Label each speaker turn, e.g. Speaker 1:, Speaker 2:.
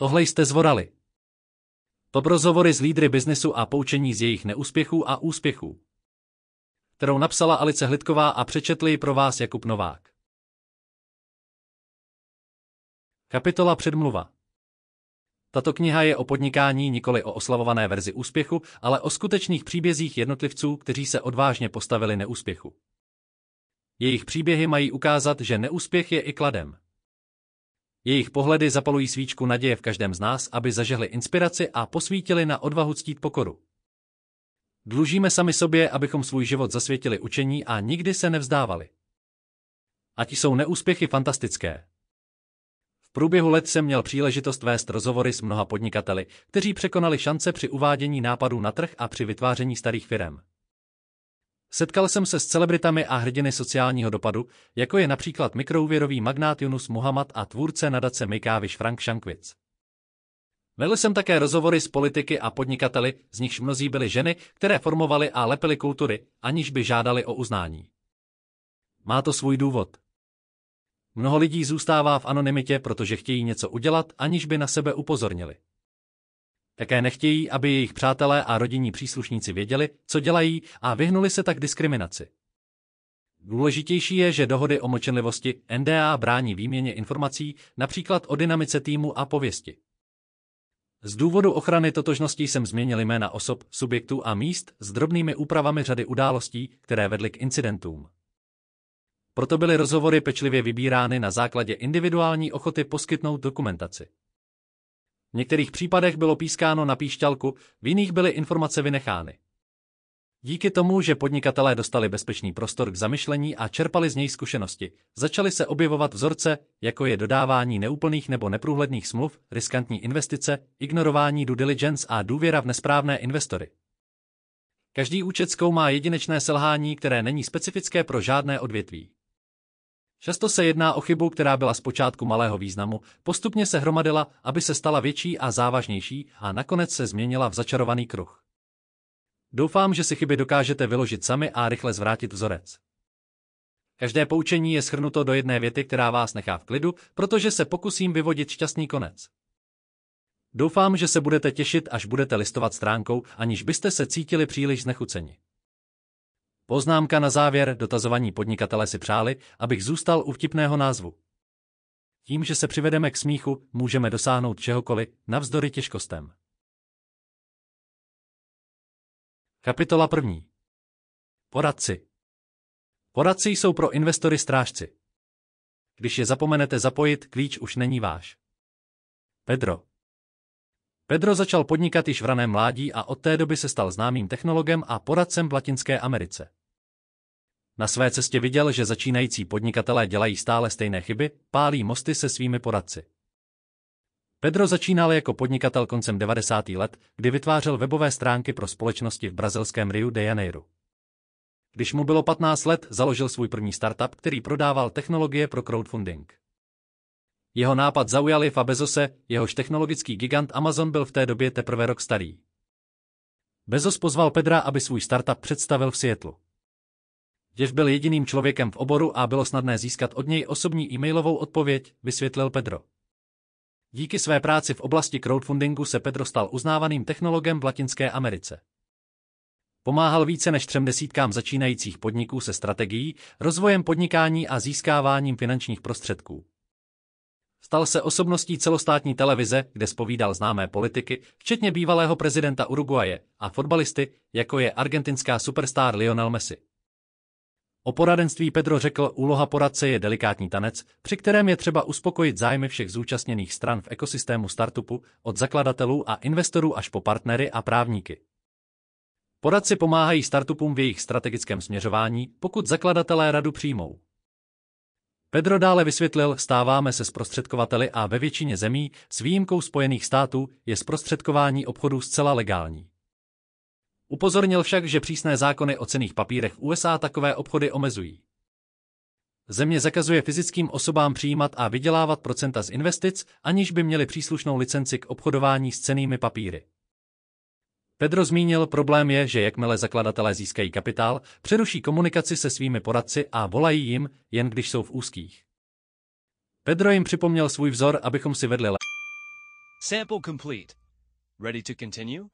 Speaker 1: Tohle jste zvorali. Top rozhovory s lídry biznesu a poučení z jejich neúspěchů a úspěchů, kterou napsala Alice Hlitková a přečetl ji pro vás Jakub Novák. Kapitola Předmluva. Tato kniha je o podnikání, nikoli o oslavované verzi úspěchu, ale o skutečných příbězích jednotlivců, kteří se odvážně postavili neúspěchu. Jejich příběhy mají ukázat, že neúspěch je i kladem. Jejich pohledy zapalují svíčku naděje v každém z nás, aby zažehli inspiraci a posvítili na odvahu ctít pokoru. Dlužíme sami sobě, abychom svůj život zasvětili učení a nikdy se nevzdávali. Ať jsou neúspěchy fantastické. V průběhu let jsem měl příležitost vést rozhovory s mnoha podnikateli, kteří překonali šance při uvádění nápadů na trh a při vytváření starých firem. Setkal jsem se s celebritami a hrdiny sociálního dopadu, jako je například mikroúvěrový magnát Yunus Muhammad a tvůrce nadace Make-A-Wish Frank Shankwitz. Vedl jsem také rozhovory s politiky a podnikateli, z nichž mnozí byly ženy, které formovaly a lepily kultury, aniž by žádali o uznání. Má to svůj důvod. Mnoho lidí zůstává v anonymitě, protože chtějí něco udělat, aniž by na sebe upozornili. Také nechtějí, aby jejich přátelé a rodinní příslušníci věděli, co dělají, a vyhnuli se tak diskriminaci. Důležitější je, že dohody o mlčenlivosti NDA brání výměně informací, například o dynamice týmu a pověsti. Z důvodu ochrany totožnosti jsem změnil jména osob, subjektů a míst s drobnými úpravami řady událostí, které vedly k incidentům. Proto byly rozhovory pečlivě vybírány na základě individuální ochoty poskytnout dokumentaci. V některých případech bylo pískáno na píšťalku, v jiných byly informace vynechány. Díky tomu, že podnikatelé dostali bezpečný prostor k zamyšlení a čerpali z něj zkušenosti, začaly se objevovat vzorce, jako je dodávání neúplných nebo neprůhledných smluv, riskantní investice, ignorování due diligence a důvěra v nesprávné investory. Každý účet zkoumá jedinečné selhání, které není specifické pro žádné odvětví. Často se jedná o chybu, která byla zpočátku malého významu, postupně se hromadila, aby se stala větší a závažnější a nakonec se změnila v začarovaný kruh. Doufám, že si chyby dokážete vyložit sami a rychle zvrátit vzorec. Každé poučení je shrnuto do jedné věty, která vás nechá v klidu, protože se pokusím vyvodit šťastný konec. Doufám, že se budete těšit, až budete listovat stránkou, aniž byste se cítili příliš znechuceni. Poznámka na závěr: dotazovaní podnikatelé si přáli, abych zůstal u vtipného názvu. Tím, že se přivedeme k smíchu, můžeme dosáhnout čehokoliv, navzdory těžkostem. Kapitola 1. Poradci. Poradci jsou pro investory strážci. Když je zapomenete zapojit, klíč už není váš. Pedro začal podnikat již v raném mládí a od té doby se stal známým technologem a poradcem v Latinské Americe. Na své cestě viděl, že začínající podnikatelé dělají stále stejné chyby, pálí mosty se svými poradci. Pedro začínal jako podnikatel koncem 90. let, kdy vytvářel webové stránky pro společnosti v brazilském Rio de Janeiro. Když mu bylo 15 let, založil svůj první startup, který prodával technologie pro crowdfunding. Jeho nápad zaujal Jeffa Bezose, jehož technologický gigant Amazon byl v té době teprve rok starý. Bezos pozval Pedra, aby svůj startup představil v Seattlu. Jeff byl jediným člověkem v oboru a bylo snadné získat od něj osobní e-mailovou odpověď, vysvětlil Pedro. Díky své práci v oblasti crowdfundingu se Pedro stal uznávaným technologem v Latinské Americe. Pomáhal více než 30 začínajících podniků se strategií, rozvojem podnikání a získáváním finančních prostředků. Stal se osobností celostátní televize, kde zpovídal známé politiky, včetně bývalého prezidenta Uruguaye, a fotbalisty, jako je argentinská superstar Lionel Messi. O poradenství Pedro řekl: úloha poradce je delikátní tanec, při kterém je třeba uspokojit zájmy všech zúčastněných stran v ekosystému startupu, od zakladatelů a investorů až po partnery a právníky. Poradci pomáhají startupům v jejich strategickém směřování, pokud zakladatelé radu přijmou. Pedro dále vysvětlil: stáváme se zprostředkovateli a ve většině zemí, s výjimkou Spojených států, je zprostředkování obchodů zcela legální. Upozornil však, že přísné zákony o cenných papírech v USA takové obchody omezují. Země zakazuje fyzickým osobám přijímat a vydělávat procenta z investic, aniž by měli příslušnou licenci k obchodování s cennými papíry. Pedro zmínil: problém je, že jakmile zakladatelé získají kapitál, přeruší komunikaci se svými poradci a volají jim, jen když jsou v úzkých. Pedro jim připomněl svůj vzor, abychom si vedli
Speaker 2: Sample complete. Ready to continue?